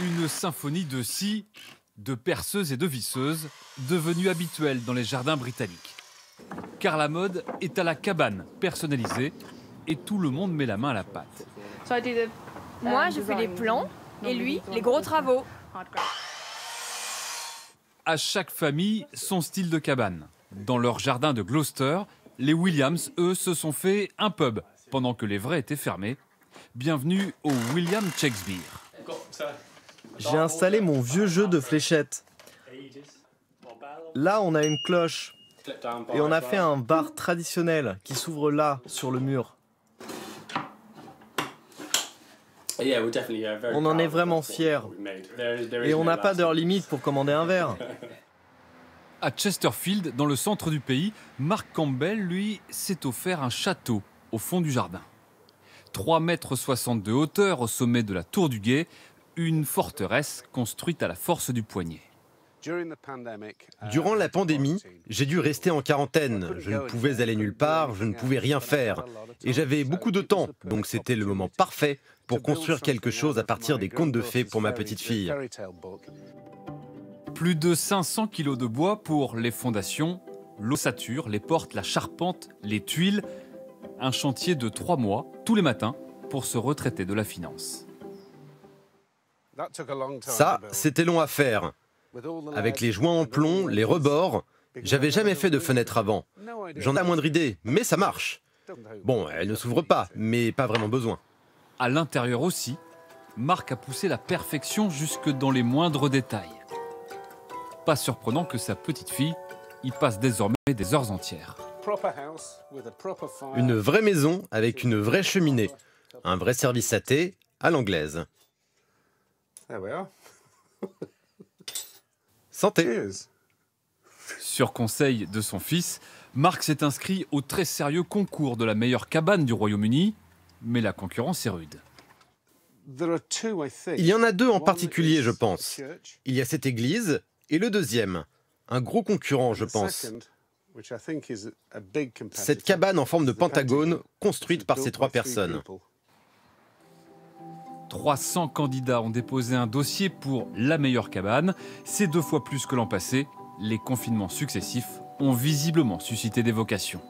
Une symphonie de scies, de perceuses et de visseuses, devenue habituelle dans les jardins britanniques. Car la mode est à la cabane personnalisée et tout le monde met la main à la pâte. Moi, je fais les plans et lui, les gros travaux. À chaque famille, son style de cabane. Dans leur jardin de Gloucester, les Williams, eux, se sont fait un pub pendant que les vrais étaient fermés. Bienvenue au William Shakespeare. J'ai installé mon vieux jeu de fléchettes. Là, on a une cloche. Et on a fait un bar traditionnel qui s'ouvre là, sur le mur. On en est vraiment fiers. Et on n'a pas d'heure limite pour commander un verre. À Chesterfield, dans le centre du pays, Mark Campbell, lui, s'est offert un château au fond du jardin. 3,60 m de hauteur au sommet de la tour du guet, une forteresse construite à la force du poignet. Durant la pandémie, j'ai dû rester en quarantaine. Je ne pouvais aller nulle part, je ne pouvais rien faire. Et j'avais beaucoup de temps, donc c'était le moment parfait pour construire quelque chose à partir des contes de fées pour ma petite fille. Plus de 500 kilos de bois pour les fondations, l'ossature, les portes, la charpente, les tuiles. Un chantier de 3 mois, tous les matins, pour se retraiter de la finance. Ça, c'était long à faire. Avec les joints en plomb, les rebords, j'avais jamais fait de fenêtre avant. J'en ai la moindre idée, mais ça marche. Bon, elle ne s'ouvre pas, mais pas vraiment besoin. À l'intérieur aussi, Mark a poussé la perfection jusque dans les moindres détails. Pas surprenant que sa petite fille y passe désormais des heures entières. Une vraie maison avec une vraie cheminée. Un vrai service à thé à l'anglaise. Santé. Sur conseil de son fils, Mark s'est inscrit au très sérieux concours de la meilleure cabane du Royaume-Uni, mais la concurrence est rude. Il y en a deux en particulier, je pense. Il y a cette église et le deuxième. Un gros concurrent, je pense. Cette cabane en forme de pentagone, construite par ces 3 personnes. 300 candidats ont déposé un dossier pour la meilleure cabane. C'est 2 fois plus que l'an passé. Les confinements successifs ont visiblement suscité des vocations.